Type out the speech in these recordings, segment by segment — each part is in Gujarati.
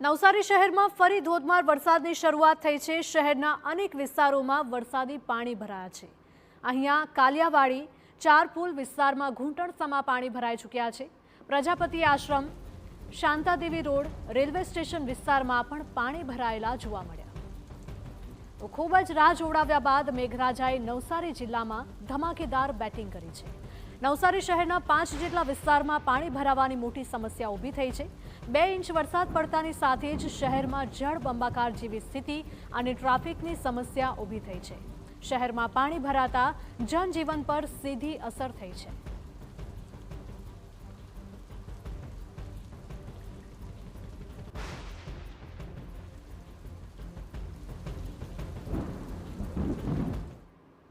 નવસારી શહેરમાં ફરી ધોધમાર વરસાદની શરૂઆત થઈ છે। શહેરના અનેક વિસ્તારોમાં વરસાદી પાણી ભરાયા છે। અહીંયા કાલિયાવાડી ચારપુલ વિસ્તારમાં ઘૂંટણસમા પાણી ભરાઈ ચૂક્યા છે। પ્રજાપતિ આશ્રમ, શાંતાદેવી રોડ, રેલવે સ્ટેશન વિસ્તારમાં પણ પાણી ભરાયેલા જોવા મળ્યા। ખૂબ જ રાહ જોડાવ્યા બાદ મેઘરાજાએ નવસારી જિલ્લામાં ધમાકેદાર બેટિંગ કરી છે। નવસારી શહેરના 5 જેટલા વિસ્તારમાં પાણી ભરાવાની મોટી સમસ્યા ઊભી થઈ છે। 2 ઇંચ વરસાદ પડતાની સાથે જ શહેરમાં જળબંબાકાર જેવી સ્થિતિ અને ટ્રાફિકની સમસ્યા ઊભી થઈ છે। શહેરમાં પાણી ભરાતા જનજીવન પર સીધી અસર થઈ છે।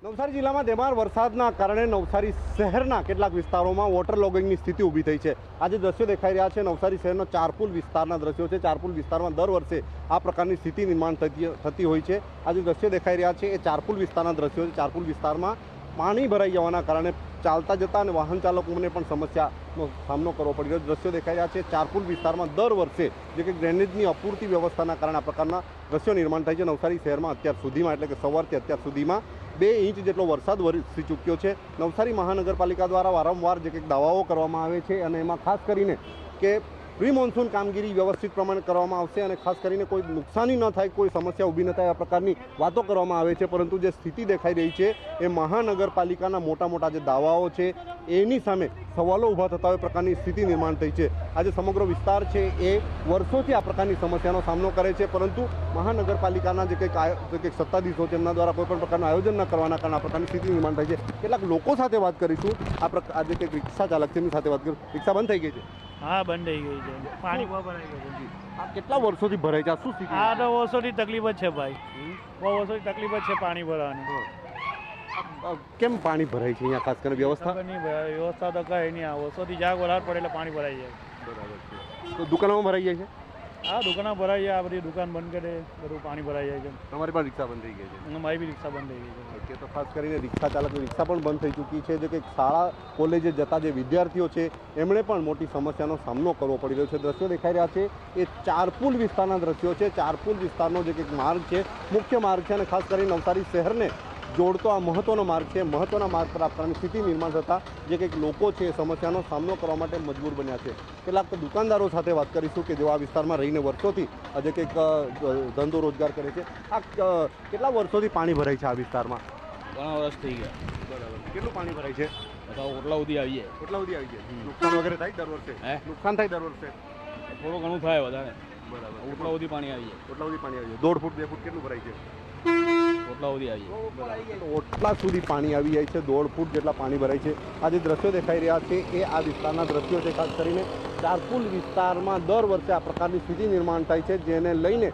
નવસારી જિલ્લામાં ધોધમાર વરસાદના કારણે નવસારી શહેરના કેટલાક વિસ્તારોમાં વોટર લોગિંગની સ્થિતિ ઊભી થઈ છે। આજે દ્રશ્યો દેખાઈ રહ્યા છે નવસારી શહેરના ચારપુલ વિસ્તારના દ્રશ્યો છે। ચારપુલ વિસ્તારમાં દર વર્ષે આ પ્રકારની સ્થિતિ નિર્માણ થતી હોય છે। આજે દ્રશ્યો દેખાઈ રહ્યા છે એ ચારપુલ વિસ્તારના દ્રશ્યો છે। ચારપુલ વિસ્તારમાં પાણી ભરાઈ જવાના કારણે ચાલતા જતા અને વાહન ચાલકોને પણ સમસ્યાનો સામનો કરવો પડી રહ્યો છે। દ્રશ્યો દેખાઈ રહ્યા છે ચારપુલ વિસ્તારમાં દર વર્ષે જે કે ડ્રેનેજની અપૂરતી વ્યવસ્થાના કારણે આ પ્રકારના દ્રશ્યો નિર્માણ થાય છે। નવસારી શહેરમાં અત્યાર સુધીમાં એટલે કે સવારથી અત્યાર સુધીમાં 2 ઇંચ જેટલો વરસાદ વરસી ચૂક્યો છે। નવસારી મહાનગરપાલિકા દ્વારા વારંવાર જે કંઈક દાવાઓ કરવામાં આવે છે અને એમાં ખાસ કરીને કે પ્રી મોન્સૂન કામગીરી વ્યવસ્થિત પ્રમાણે કરવામાં આવશે અને ખાસ કરીને કોઈ નુકસાની ન થાય, કોઈ સમસ્યા ઊભી ન થાય આ પ્રકારની વાતો કરવામાં આવે છે। પરંતુ જે સ્થિતિ દેખાઈ રહી છે એ મહાનગરપાલિકાના મોટા જે દાવાઓ છે એની સામે સવાલો ઊભા થતા હોય પ્રકારની સ્થિતિ નિર્માણ થઈ છે। આજે સમગ્ર વિસ્તાર છે એ વર્ષોથી આ પ્રકારની સમસ્યાનો સામનો કરે છે, પરંતુ મહાનગરપાલિકાના જે કંઈક સત્તાધીશો છે એમના દ્વારા કોઈ પણ પ્રકારનું આયોજન ન કરવાના કારણે આ પ્રકારની સ્થિતિ નિર્માણ થઈ છે। કેટલાક લોકો સાથે વાત કરીશું। આજે કંઈક રિક્ષા ચાલક છે એમની સાથે વાત કરીશું। રિક્ષા બંધ થઈ ગઈ છે? હા, બંધ થઈ ગઈ છે, પાણી બહુ ભરાઈ ગયું છે। આ કેટલા વર્ષોથી ભરાય છે? આ શું સ્થિતિ? આ તો વર્ષોથી તકલીફ જ છે ભાઈ, બહુ વર્ષોથી તકલીફ જ છે પાણી ભરવાની। કેમ પાણી ભરાય છે અહીંયા? ખાસ કરીને વ્યવસ્થા વ્યવસ્થા તો કઈ નહીં, આ વર્ષોથી જાગ વરાળ પડે એટલે પાણી ભરાઈ જાય। બરાબર છે। તો દુકાનોમાં ભરાઈ જાય છે? હા, દુકાનો ભરાઈ જાય, આ બધી દુકાન બંધ કરે બધું પાણી ભરાઈ જાય છે। તમારી પણ રિક્ષા બંધ થઈ ગઈ છે? અને મારી બી રિક્ષા બંધ થઈ ગઈ છે। તો ખાસ કરીને રિક્ષા ચાલકની રિક્ષા પણ બંધ થઈ ચૂકી છે। જે કંઈક શાળા કોલેજે જતા જે વિદ્યાર્થીઓ છે એમણે પણ મોટી સમસ્યાનો સામનો કરવો પડી રહ્યો છે। દ્રશ્યો દેખાઈ રહ્યા છે એ ચારપુલ વિસ્તારના દ્રશ્યો છે। ચારપુલ વિસ્તારનો જે કંઈક માર્ગ છે, મુખ્ય માર્ગ છે અને ખાસ કરીને નવસારી શહેરને જોડતો આ મહત્વનો માર્ગ છે। મહત્વના માર્ગ પર આ પ્રકારની સ્થિતિ નિર્માણ થતાં જે કંઈક લોકો છે એ સમસ્યાનો સામનો કરવા માટે મજબૂર બન્યા છે। કેટલાક દુકાનદારો સાથે વાત કરીશું કે જેઓ આ વિસ્તારમાં રહીને વર્ષોથી જે કંઈક ધંધો રોજગાર કરે છે। આ કેટલા વર્ષોથી પાણી ભરાય છે આ વિસ્તારમાં? ઘણા વર્ષ થઈ ગયા। બરાબર। કેટલું પાણી ભરાય છે? બધા ઓટલા સુધી આવીએ। એટલા સુધી આવી જાય? નુકસાન વગેરે થાય દર વર્ષે? નુકસાન થાય દર વર્ષે? થોડું ઘણું થાય વધારે। બરાબર। ઓટલા સુધી પાણી આવીએ। ઓટલા સુધી પાણી આવી જાય? 1.5 ફૂટ 2 ફૂટ કેટલું ભરાય છે? ઓટલા સુધી આવીએ। ઓટલા સુધી પાણી આવી જાય છે, 1.5 ફૂટ જેટલા પાણી ભરાય છે। આ જે દ્રશ્યો દેખાઈ રહ્યા છે એ આ વિસ્તારના દ્રશ્યો છે। ખાસ કરીને ચારપુલ વિસ્તારમાં દર વર્ષે આ પ્રકારની સ્થિતિ નિર્માણ થાય છે, જેને લઈને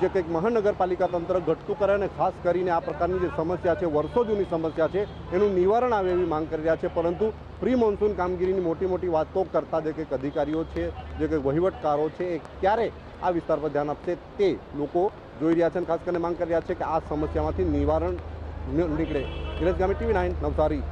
જે કંઈક મહાનગરપાલિકા તંત્ર ઘટતું કરે અને ખાસ કરીને આ પ્રકારની જે સમસ્યા છે, વર્ષો જૂની સમસ્યા છે, એનું નિવારણ આવે એવી માંગ કરી રહ્યા છે। પરંતુ પ્રી મોન્સૂન કામગીરીની મોટી વાતો કરતા જે કંઈક અધિકારીઓ છે, જે કંઈક વહીવટકારો છે, એ ક્યારે આ વિસ્તાર પર ધ્યાન આપશે તે લોકો જોઈ રહ્યા છે અને ખાસ કરીને માંગ કરી રહ્યા છે કે આ સમસ્યામાંથી નિવારણ નીકળે। નિલેશ ગામી, TV9 નવસારી।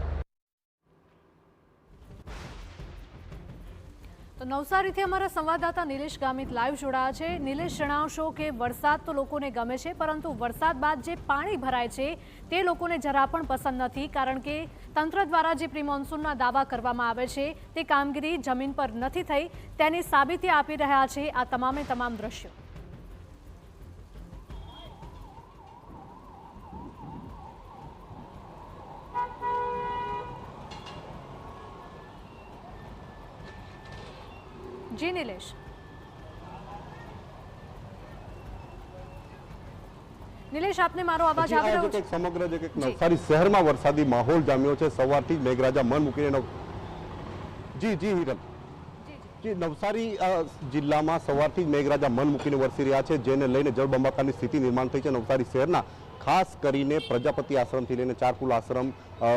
તો નવસારીથી અમારા સંવાદદાતા નિલેશ ગામિત લાઈવ જોડાયા છે। નિલેશ, જણાવશો કે વરસાદ તો લોકોને ગમે છે, પરંતુ વરસાદ બાદ જે પાણી ભરાય છે તે લોકોને જરા પણ પસંદ નથી, કારણ કે તંત્ર દ્વારા જે પ્રી મોન્સૂનના દાવા કરવામાં આવે છે તે કામગીરી જમીન પર નથી થઈ, તેની સાબિતી આપી રહ્યા છે આ તમામ દ્રશ્યો। જી નિલેશ। નિલેશ, આપને મારો અવાજ આવી રહ્યો છે? સમગ્ર જે કંઈક નવસારી શહેરમાં વરસાદી માહોલ જામ્યો છે। સવારથી જ મેઘરાજા મન મૂકીને જી હિરલ જી નવસારી જિલ્લામાં સવારથી જ મેઘરાજા મન મૂકીને વરસી રહ્યા છે, જેને લઈને જળબંબાકારની સ્થિતિ નિર્માણ થઈ છે। નવસારી શહેરના ખાસ કરીને પ્રજાપતિ આશ્રમથી લઈને ચારપુલ આશ્રમ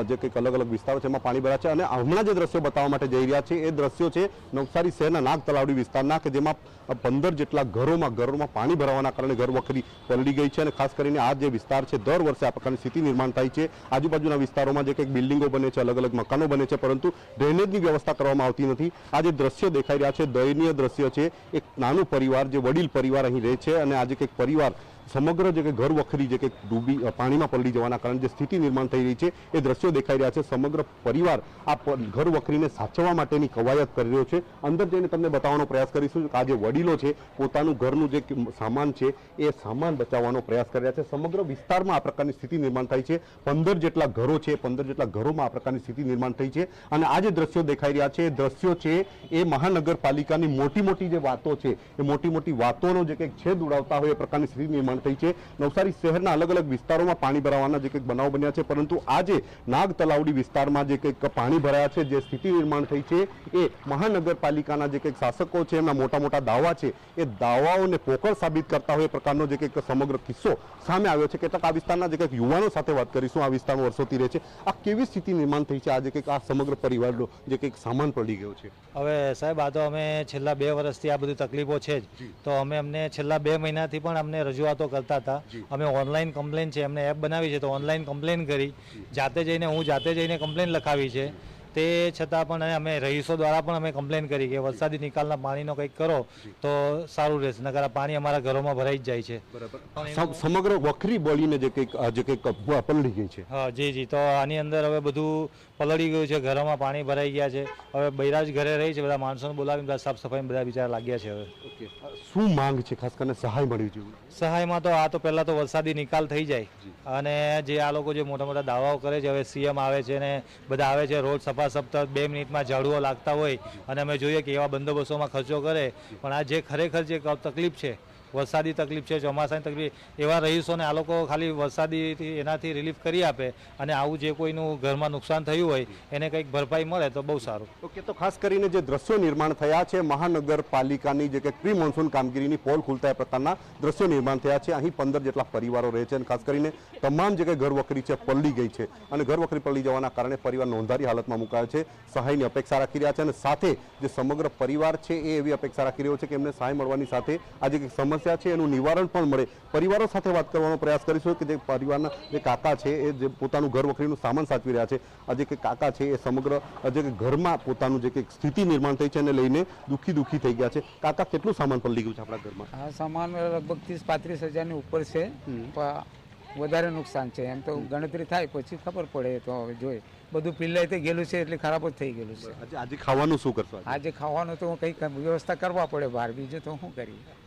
જે કંઈક અલગ અલગ વિસ્તારો છે એમાં પાણી ભરાયા છે અને હમણાં જે દ્રશ્યો બતાવવા માટે જઈ રહ્યા છે એ દ્રશ્યો છે નવસારી શહેરના નાગ તલાવડી વિસ્તારના કે જેમાં 15 જેટલા ઘરોમાં પાણી ભરાવાના કારણે ઘર વખરી પલળી ગઈ છે અને ખાસ કરીને આ જે વિસ્તાર છે દર વર્ષે આ પ્રકારની સ્થિતિ નિર્માણ થાય છે આજુબાજુના વિસ્તારોમાં જે કંઈક બિલ્ડિંગો બને છે અલગ અલગ મકાનો બને છે પરંતુ ડ્રેનેજની વ્યવસ્થા કરવામાં આવતી નથી આ જે દ્રશ્યો દેખાઈ રહ્યા છે દયનીય દ્રશ્ય છે એક નાનું પરિવાર જે વડીલ પરિવાર અહીં રહે છે અને આજે કંઈક પરિવાર સમગ્ર જે કે ઘર વખરી જે કે ડૂબી પાણીમાં પલળી જવાના કારણે જે સ્થિતિ નિર્માણ થઈ રહી છે એ દ્રશ્યો દેખાઈ રહ્યા છે સમગ્ર પરિવાર આ ઘર વખરીને સાચવવા માટેની કવાયત કરી રહ્યો છે અંદર જઈને તમને બતાવવાનો પ્રયાસ કરીશું કે આ જે વડીલો છે પોતાનું ઘરનું જે સામાન છે એ સામાન બચાવવાનો પ્રયાસ કરી રહ્યા છે સમગ્ર વિસ્તારમાં આ પ્રકારની સ્થિતિ નિર્માણ થઈ છે 15 જેટલા ઘરો છે 15 જેટલા ઘરોમાં આ પ્રકારની સ્થિતિ નિર્માણ થઈ છે અને આ જે દ્રશ્યો દેખાઈ રહ્યા છે એ દ્રશ્યો છે એ મહાનગરપાલિકાની મોટી જે વાતો છે એ મોટી વાતોનો જે કંઈક છેદ ઉડાવતા હોય એ પ્રકારની સ્થિતિ નિર્માણ થઈ છે નવસારી શહેરના અલગ અલગ વિસ્તારોમાં પાણી ભરાવાના જે કંઈક બનાવ બન્યા છે પરંતુ આજે નાગ તલાવડી વિસ્તારમાં જે કંઈક પાણી ભરાયા છે જે સ્થિતિ નિર્માણ થઈ છે એ મહાનગરપાલિકાના જે કંઈક શાસકો છે એમના મોટા દાવા છે એ દાવાઓને પોકળ સાબિત કરતા હોય એ પ્રકારનો જે કંઈક સમગ્ર કિસ્સો સામે આવ્યો છે કેટલાક આ વિસ્તારના જે કંઈક યુવાનો સાથે વાત કરીશું આ વિસ્તારમાં વર્ષોથી રહે છે આ કેવી સ્થિતિ નિર્માણ થઈ છે આજે કંઈક આ સમગ્ર પરિવારનો જે કંઈક સામાન પડી ગયો છે હવે સાહેબ આ તો અમે છેલ્લા 2 વર્ષથી આ બધી તકલીફો છે જ તો અમને છેલ્લા 2 મહિનાથી પણ અમને રજૂઆતો કરતા હતા અમે ઓનલાઈન કમ્પ્લેન છે એમને એપ બનાવી છે તો ઓનલાઈન કમ્પ્લેન કરી જાતે જઈને કમ્પ્લેન લખાવી છે તે છતાં પણ અમે રહીશો દ્વારા પણ અમે કમ્પ્લેન કરી કે વરસાદી નિકાલના પાણીનો કંઈક કરો તો સારું રહેશે નકર આ પાણી અમારા ઘરોમાં ભરાઈ જ જાય છે સમગ્ર વખરી બળીને જે કંઈક પલળી ગઈ છે હા જી તો આની અંદર હવે બધું પલળી ગયું છે ઘરોમાં પાણી ભરાઈ ગયા છે હવે બૈરાજ ઘરે રહી છે બધા માણસોને બોલાવીને બધા સાફ સફાઈ બધા બિચારા લાગ્યા છે હવે શું માંગ છે ખાસ કરીને સહાય મળવી જોઈએ સહાયમાં તો પહેલા તો વરસાદી નિકાલ થઈ જાય અને જે આ લોકો જે મોટા દાવાઓ કરે છે હવે સીએમ આવે છે ને બધા આવે છે રોજ સફાઈ 2 મિનિટમાં ઝાડુઓ લાગતા હોય અને અમે જોઈએ કે એવા બંદોબસ્તોમાં ખર્ચો કરે પણ આ જે ખરેખર જે તકલીફ છે વરસાદી તકલીફ છે ચોમાસાની તકલીફ એવા રહીશોને આ લોકો ખાલી વરસાદીથી એનાથી રિલીફ કરી આપે અને આવું જે કોઈનું ઘરમાં નુકસાન થયું હોય એને કંઈક ભરપાઈ મળે તો બહુ સારું ઓકે તો ખાસ કરીને જે દ્રશ્યો નિર્માણ થયા છે મહાનગરપાલિકાની જે કંઈક પ્રી મોન્સૂન કામગીરીની પોલ ખુલતા પ્રકારના દ્રશ્યો નિર્માણ થયા છે અહીં 15 જેટલા પરિવારો રહે છે અને ખાસ કરીને તમામ જે કંઈ ઘર વખરી છે પલળી ગઈ છે અને ઘર વખરી પલળી જવાના કારણે પરિવાર નોંધારી હાલતમાં મુકાયો છે સહાયની અપેક્ષા રાખી રહ્યા છે અને સાથે જે સમગ્ર પરિવાર છે એ એવી અપેક્ષા રાખી રહ્યો છે કે એમને સહાય મળવાની સાથે આજે કંઈક સમસ્યા છે એનું નિવારણ પણ મળે પરિવારો સાથે વાત કરવાનો પ્રયાસ કરીશું કે જે પરિવારના જે કાકા છે એ જે પોતાનું ઘર વખરીનું સામાન સાચવી રહ્યા છે આજે કે કાકા છે એ સમગ્ર જે ઘરમાં પોતાનું જે કંઈક સ્થિતિ નિર્માણ થઈ છે એને લઈને દુઃખી થઈ ગયા છે કાકા કેટલું સામાન પલળી ગયું છે આપણા ઘરમાં આ સામાન લગભગ 30-35 હજારની ઉપર છે વધારે નુકસાન છે એમ તો ગણતરી થાય પછી ખબર પડે તો હવે જોઈએ બધું પીલાઈ થઈ ગયેલું છે એટલે ખરાબ જ થઈ ગયેલું છે આજે ખાવાનું શું કરશો આજે ખાવાનું તો કંઈક વ્યવસ્થા કરવા પડે બહાર બીજું તો શું કરીએ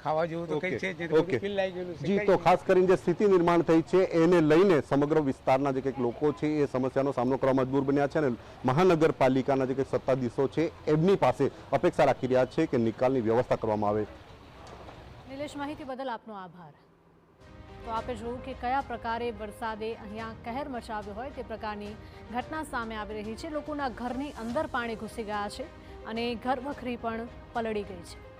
ખાવા જેવું તો કંઈ છે જ પીલાઈ ગયેલું છે જી તો ખાસ કરીને જે સ્થિતિ નિર્માણ થઈ છે એને લઈને સમગ્ર વિસ્તારના જે કંઈક લોકો છે એ સમસ્યાનો સામનો કરવા મજબૂર બન્યા છે અને મહાનગરપાલિકાના જે કંઈક સત્તાધીશો છે એમની પાસે અપેક્ષા રાખી રહ્યા છે કે નિકાલની વ્યવસ્થા કરવામાં આવે નિલેશ માહિતી બદલ આપનો આભાર તો આપે જોયું કે કયા પ્રકારે વરસાદે અહીંયા કહેર મચાવ્યો હોય તે પ્રકારની ઘટના સામે આવી રહી છે લોકોના ઘરની અંદર પાણી ઘૂસી ગયા છે અને ઘર વખરી પણ પલળી ગઈ છે